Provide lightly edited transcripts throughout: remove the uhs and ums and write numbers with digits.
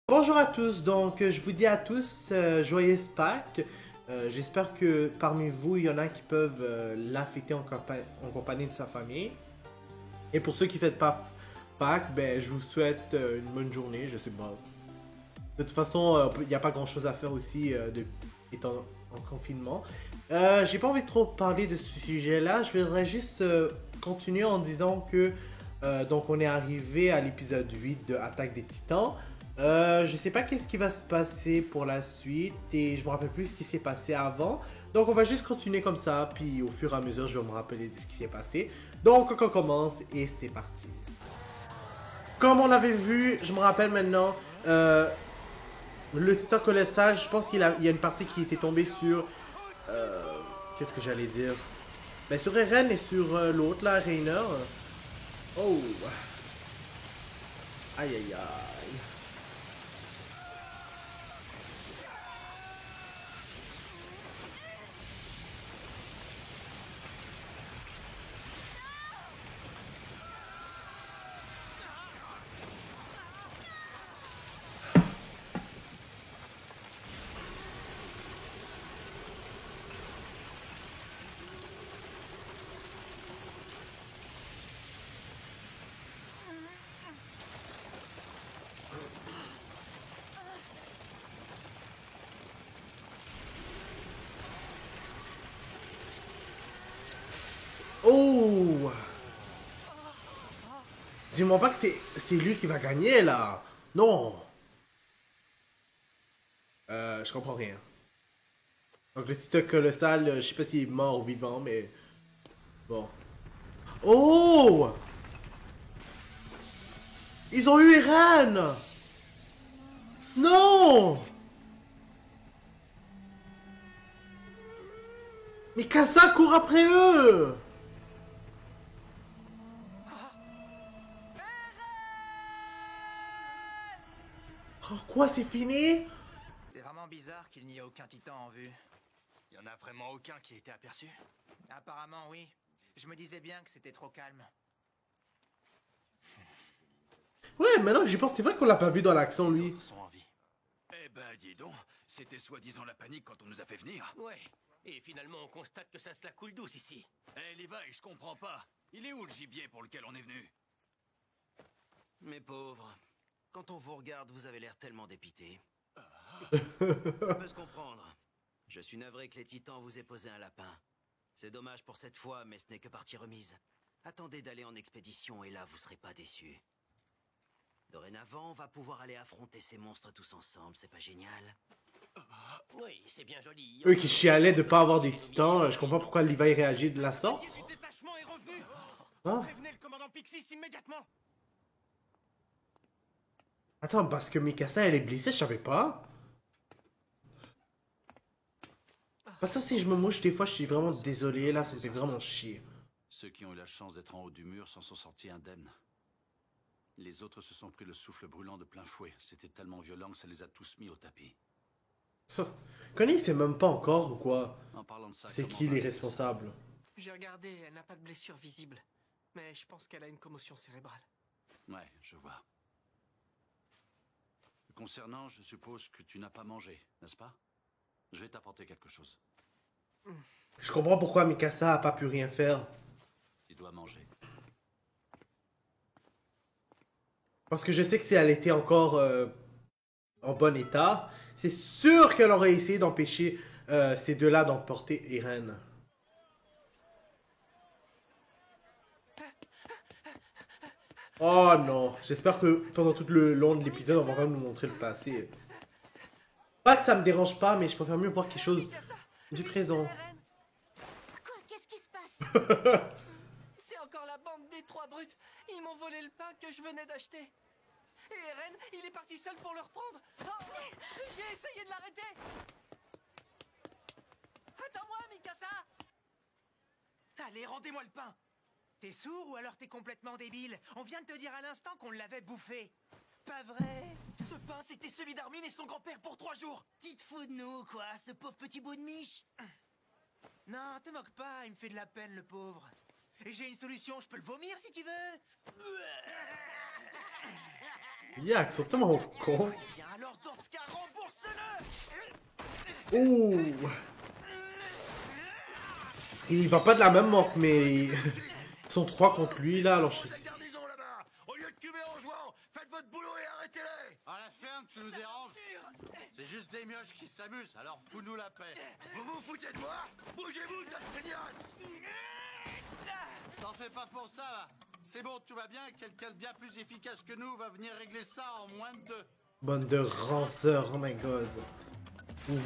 Bonjour à tous, donc je vous dis à tous joyeuse Pâques. J'espère que parmi vous, il y en a qui peuvent la fêter en compagnie de sa famille. Et pour ceux qui ne fêtent pas Pâques, ben, je vous souhaite une bonne journée, je sais pas. De toute façon, il n'y a pas grand chose à faire aussi étant en confinement. J'ai pas envie de trop parler de ce sujet-là, je voudrais juste continuer en disant que donc on est arrivé à l'épisode 8 de Attaque des Titans. Je sais pas qu'est-ce qui va se passer pour la suite et je me rappelle plus ce qui s'est passé avant. Donc on va juste continuer comme ça, puis au fur et à mesure je vais me rappeler de ce qui s'est passé. Donc on commence et c'est parti. Comme on l'avait vu, je me rappelle maintenant, le Titan colossal, je pense qu'il y a une partie qui était tombée sur... qu'est-ce que j'allais dire? Ben sur Eren et sur l'autre là, Reiner. Oh! Aïe aïe aïe. Oh! Dis-moi pas que c'est lui qui va gagner là. Non. Je comprends rien. Donc le Titan colossal, je sais pas s'il est mort ou vivant, mais bon. Oh! Ils ont eu Eren! Non! Mais Mikasa court après eux! Oh, quoi, c'est fini? C'est vraiment bizarre qu'il n'y ait aucun titan en vue. Il y en a vraiment aucun qui a été aperçu? Apparemment, oui. Je me disais bien que c'était trop calme. Ouais, maintenant que j'y pense, c'est vrai qu'on l'a pas vu dans l'action, Les lui. autres sont en vie. Eh ben, dis donc, c'était soi-disant la panique quand on nous a fait venir. Ouais. Et finalement, on constate que ça se la coule douce ici. Eh, Levi, je comprends pas. Il est où le gibier pour lequel on est venu? Mes pauvres, quand on vous regarde, vous avez l'air tellement dépité. Ça peut se comprendre. Je suis navré que les titans vous aient posé un lapin. C'est dommage pour cette fois, mais ce n'est que partie remise. Attendez d'aller en expédition et là, vous serez pas déçus. Dorénavant, on va pouvoir aller affronter ces monstres tous ensemble, c'est pas génial? Oui, c'est bien joli. Eux qui chialaient de pas avoir des titans, je comprends pourquoi Levi réagit de la sorte. Le détachement est revenu. Hein? Prévenez le commandant Pixis immédiatement. Attends, parce que Mikasa elle est blessée, je savais pas. Parce que si je me mouche des fois, je suis vraiment désolé, là ça me fait vraiment chier. Ceux qui ont eu la chance d'être en haut du mur s'en sont sortis indemnes. Les autres se sont pris le souffle brûlant de plein fouet. C'était tellement violent que ça les a tous mis au tapis. Connie il sait même pas encore ou quoi? En parlant de ça, C'est comment qui les va, responsables? J'ai regardé, elle n'a pas de blessure visible. Mais je pense qu'elle a une commotion cérébrale. Ouais, je vois. Concernant, je suppose que tu n'as pas mangé, n'est-ce pas? Je vais t'apporter quelque chose. Je comprends pourquoi Mikasa a pas pu rien faire. Tu dois manger. Parce que je sais que si elle était encore en bon état, c'est sûr qu'elle aurait essayé d'empêcher ces deux-là d'emporter Eren. Oh non, j'espère que pendant tout le long de l'épisode, on va quand même nous montrer le passé. Pas que ça me dérange pas, mais je préfère mieux voir quelque chose du présent. Quoi? Qu'est-ce qui se passe? C'est encore la bande des trois brutes. Ils m'ont volé le pain que je venais d'acheter. Et Eren, il est parti seul pour le reprendre. Oh, j'ai essayé de l'arrêter. Attends-moi, Mikasa. Allez, rendez-moi le pain. T'es sourd ou alors t'es complètement débile? On vient de te dire à l'instant qu'on l'avait bouffé. Pas vrai? Ce pain, c'était celui d'Armin et son grand-père pour 3 jours. Tu te fous de nous, quoi, ce pauvre petit bout de miche? Non, te moque pas, il me fait de la peine, le pauvre. Et j'ai une solution, je peux le vomir si tu veux. Yeah, ils sont tellement cons. Viens alors. Ouh! Il va pas de la même mort, mais ils sont trois contre lui là, alors je sais. Cette garnison là-bas. Au lieu de tuer en jouant, faites votre boulot et arrêtez-les. À la ferme, tu nous déranges. C'est juste des mioches qui s'amusent, alors fous-nous la paix. Vous vous foutez de moi? Bougez-vous, de feignasse. T'en fais pas pour ça, là. C'est bon, tout va bien. Quelqu'un de bien plus efficace que nous va venir régler ça en moins de 2. Bande de ranceurs, oh my god.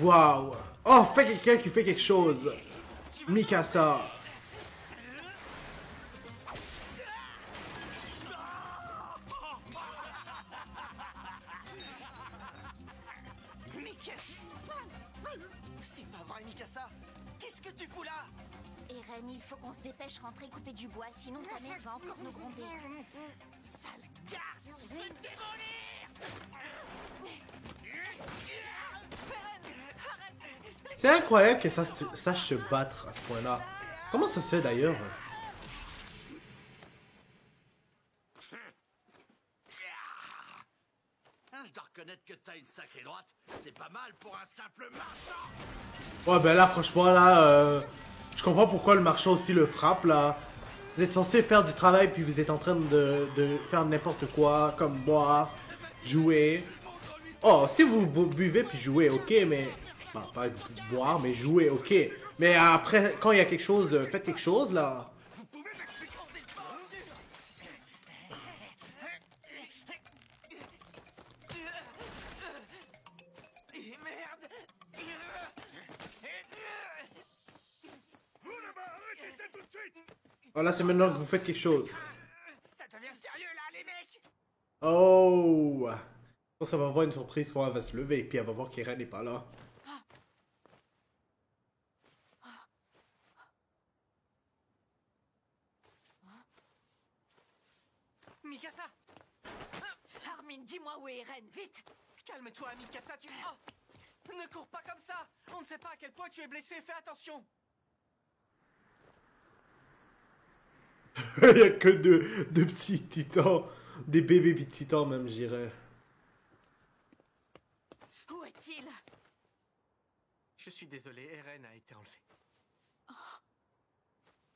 Waouh! Oh, fait quelqu'un qui fait quelque chose! Mikasa! C'est pas vrai, Mikasa. Qu'est-ce que tu fous là? Eren, il faut qu'on se dépêche rentrer couper du bois, sinon ta mère va encore nous gronder. Sale garce. Je vais te démolir. C'est incroyable que ça sache se battre à ce point-là. Comment ça se fait d'ailleurs? Hein, je dois reconnaître que t'as une sacrée droite. C'est pas mal pour un simple marchand. Ouais, ben là, franchement, là, je comprends pourquoi le marchand aussi le frappe, là. Vous êtes censé faire du travail, puis vous êtes en train de faire n'importe quoi, comme boire, jouer. Oh, si vous buvez puis jouez, ok, mais... Bah, pas boire, mais jouer, ok. Mais après, quand il y a quelque chose, faites quelque chose, là. Vous pouvez m'expliquer le temps? Merde. Vous là-bas, arrêtez ça tout de suite. Voilà, c'est maintenant que vous faites quelque chose. Ça devient sérieux là, les mecs. Oh! Je pense qu'elle va avoir une surprise quand elle va se lever, puis elle va voir qu'Eren n'est pas là. Mikasa. Armin, dis-moi où est Eren, vite! Calme-toi, Mikasa, tu... Oh, ne cours pas comme ça. On ne sait pas à quel point tu es blessé, fais attention. Il y a que deux petits titans. Des bébés petits titans, même, je dirais. Où est-il? Je suis désolé, Eren a été enlevé.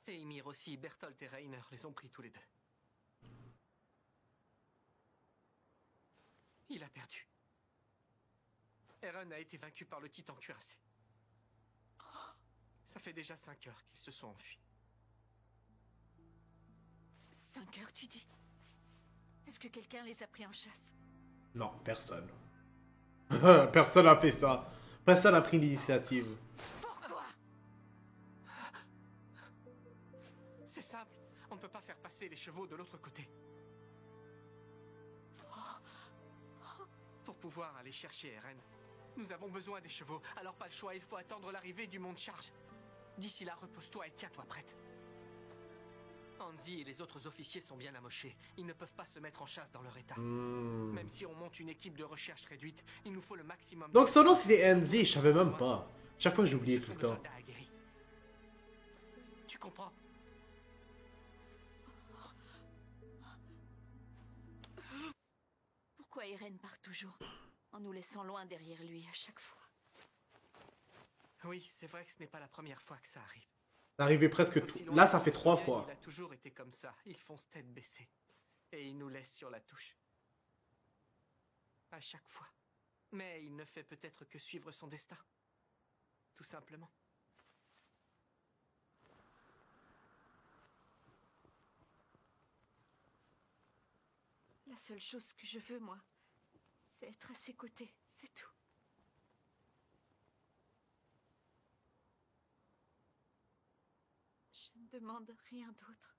Et Ymir aussi, Bertolt et Reiner les ont pris tous les deux. Il a perdu. Eren a été vaincu par le titan cuirassé. Ça fait déjà 5 heures qu'ils se sont enfuis. 5 heures, tu dis? Est-ce que quelqu'un les a pris en chasse? Non, personne. Personne n'a fait ça. Personne n'a pris l'initiative. Pourquoi? C'est simple, on ne peut pas faire passer les chevaux de l'autre côté. Pour pouvoir aller chercher Eren, nous avons besoin des chevaux. Alors pas le choix, il faut attendre l'arrivée du monde charge. D'ici là, repose-toi et tiens-toi prête. Hanzi et les autres officiers sont bien amochés. Ils ne peuvent pas se mettre en chasse dans leur état. Même si on monte une équipe de recherche réduite, il nous faut le maximum... Donc son nom c'était Hanzi, je savais même pas. Chaque fois j'oubliais Ce tout sont le nos temps. soldats aguerris. Tu comprends? Pourquoi Eren part toujours, en nous laissant loin derrière lui à chaque fois? Oui, c'est vrai que ce n'est pas la première fois que ça arrive. C'est arrivé presque Aussi tout. loin Là que ça je fait me 3 souvienne, fois. Il a toujours été comme ça. Ils foncent tête baissée. Et ils nous laissent sur la touche. À chaque fois. Mais il ne fait peut-être que suivre son destin. Tout simplement. La seule chose que je veux, moi, c'est être à ses côtés, c'est tout. Je ne demande rien d'autre.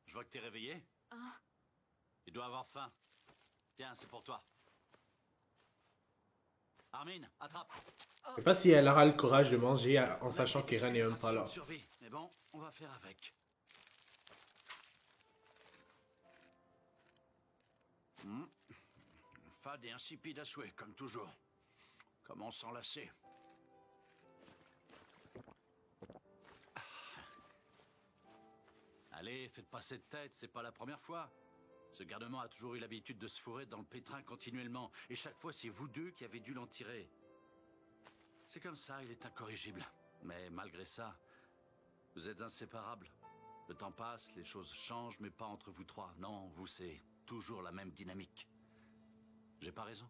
Je vois que t'es réveillé. Hein? Il doit avoir faim. Tiens, c'est pour toi. Armin, attrape. Je sais pas si elle aura le courage de manger en sachant qu'Eren n'est même pas là. Ration de survie. Mais bon, on va faire avec. Fade et insipide à souhait, comme toujours. Comment s'en lasser? Allez, faites pas cette tête, c'est pas la première fois. Ce garnement a toujours eu l'habitude de se fourrer dans le pétrin continuellement, et chaque fois c'est vous deux qui avez dû l'en tirer. C'est comme ça, il est incorrigible. Mais malgré ça, vous êtes inséparables. Le temps passe, les choses changent, mais pas entre vous trois. Non, vous, c'est toujours la même dynamique. J'ai pas raison?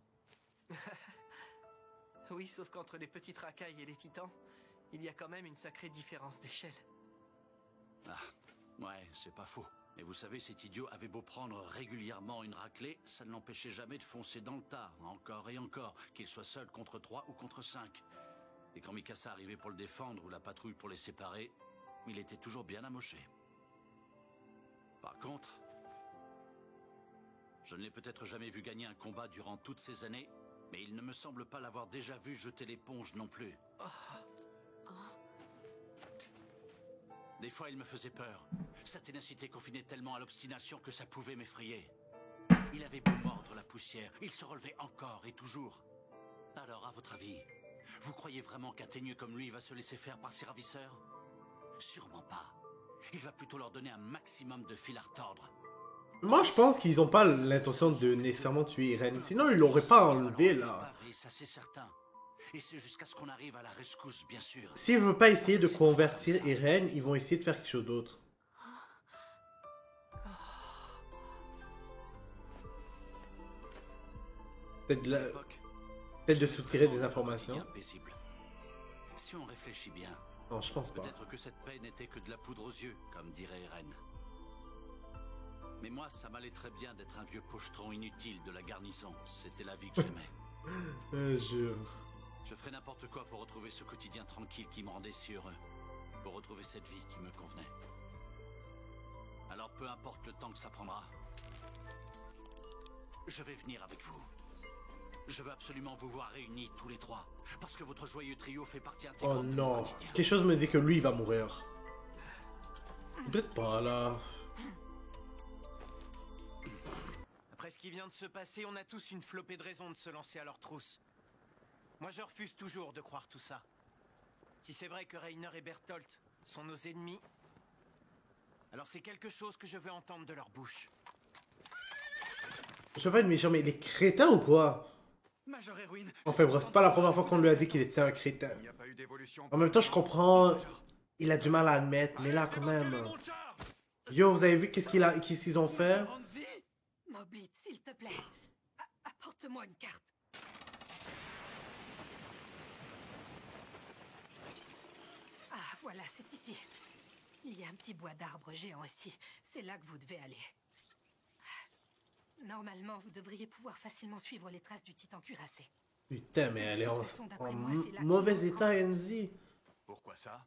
Oui, sauf qu'entre les petites racailles et les titans, il y a quand même une sacrée différence d'échelle. Ah, ouais, c'est pas faux. Mais vous savez, cet idiot avait beau prendre régulièrement une raclée, ça ne l'empêchait jamais de foncer dans le tas, encore et encore, qu'il soit seul contre 3 ou contre 5. Et quand Mikasa arrivait pour le défendre ou la patrouille pour les séparer, il était toujours bien amoché. Par contre, je ne l'ai peut-être jamais vu gagner un combat durant toutes ces années, mais il ne me semble pas l'avoir déjà vu jeter l'éponge non plus. Des fois, il me faisait peur. Sa ténacité confinait tellement à l'obstination que ça pouvait m'effrayer. Il avait beau mordre la poussière, il se relevait encore et toujours. Alors, à votre avis, vous croyez vraiment qu'un teigneux comme lui va se laisser faire par ses ravisseurs? Sûrement pas. Il va plutôt leur donner un maximum de fil à retordre. Moi, je pense qu'ils ont pas l'intention de nécessairement tuer Irene. Sinon, ils l'auraient pas enlevé, là. Ça, c'est certain. Et c'est jusqu'à ce qu'on arrive à la rescousse, bien sûr. S'ils veulent pas essayer de convertir Irene, ils vont essayer de faire quelque chose d'autre. Peut-être de soutirer des informations. Si on réfléchit bien, Non, je pense pas. peut-être que cette paix n'était que de la poudre aux yeux, comme dirait Irene. Mais moi, ça m'allait très bien d'être un vieux pochetron inutile de la garnison. C'était la vie que j'aimais. Je ferais n'importe quoi pour retrouver ce quotidien tranquille qui me rendait si heureux. Pour retrouver cette vie qui me convenait. Alors peu importe le temps que ça prendra, je vais venir avec vous. Je veux absolument vous voir réunis tous les trois. Parce que votre joyeux trio fait partie intégrante Oh de mon non. quotidien. Quelque chose me dit que lui, il va mourir. Peut-être pas, là. Après ce qui vient de se passer, on a tous une flopée de raisons de se lancer à leur trousse. Moi, je refuse toujours de croire tout ça. Si c'est vrai que Reiner et Bertolt sont nos ennemis, alors c'est quelque chose que je veux entendre de leur bouche. Je veux pas être méchant, mais il est crétin ou quoi? Major Erwin. Enfin bref, c'est pas la première fois qu'on lui a dit qu'il était un crétin. Il n'y a pas eu d'évolution. En même temps, je comprends. Il a du mal à admettre, mais là, quand même. Yo, vous avez vu qu'est-ce qu'ils ont fait? Moblitz, s'il te plaît. Apporte-moi une carte. Ah, voilà, c'est ici. Il y a un petit bois d'arbre géant ici. C'est là que vous devez aller. Normalement, vous devriez pouvoir facilement suivre les traces du titan cuirassé. Putain, mais elle est en d'après moi, c'est là qu'il mauvais faut se état, rendre. Enzi. Pourquoi ça?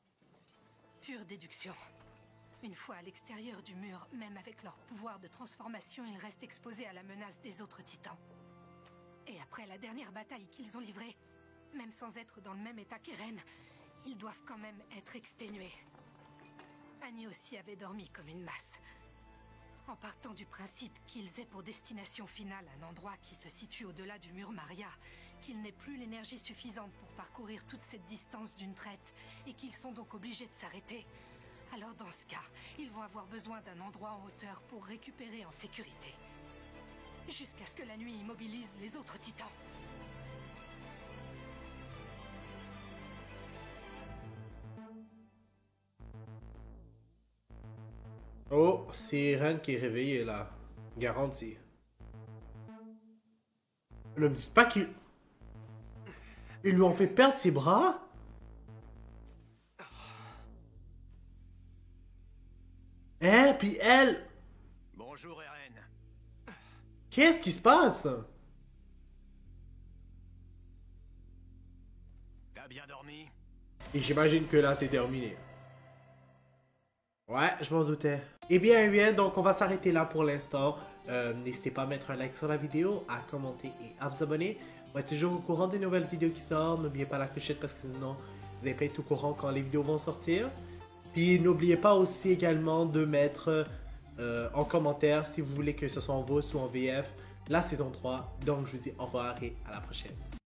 Pure déduction. Une fois à l'extérieur du mur, même avec leur pouvoir de transformation, ils restent exposés à la menace des autres titans. Et après la dernière bataille qu'ils ont livrée, même sans être dans le même état qu'Eren, ils doivent quand même être exténués. Annie aussi avait dormi comme une masse. En partant du principe qu'ils aient pour destination finale un endroit qui se situe au-delà du mur Maria, qu'ils n'aient plus l'énergie suffisante pour parcourir toute cette distance d'une traite, et qu'ils sont donc obligés de s'arrêter, alors dans ce cas, ils vont avoir besoin d'un endroit en hauteur pour récupérer en sécurité. Jusqu'à ce que la nuit immobilise les autres titans. Oh, c'est Irene qui est réveillée là. Garantie. Ne me dites pas qu'ils... Ils lui ont fait perdre ses bras? Hein? Puis elle... Bonjour, Eren. Qu'est-ce qui se passe? T'as bien dormi? Et j'imagine que là, c'est terminé. Ouais, je m'en doutais. Eh bien, donc on va s'arrêter là pour l'instant. N'hésitez pas à mettre un like sur la vidéo, à commenter et à vous abonner. On va être toujours au courant des nouvelles vidéos qui sortent. N'oubliez pas la clochette parce que sinon, vous n'allez pas être au courant quand les vidéos vont sortir. Puis n'oubliez pas aussi également de mettre en commentaire si vous voulez que ce soit en VOST ou en VF la saison 3. Donc je vous dis au revoir et à la prochaine.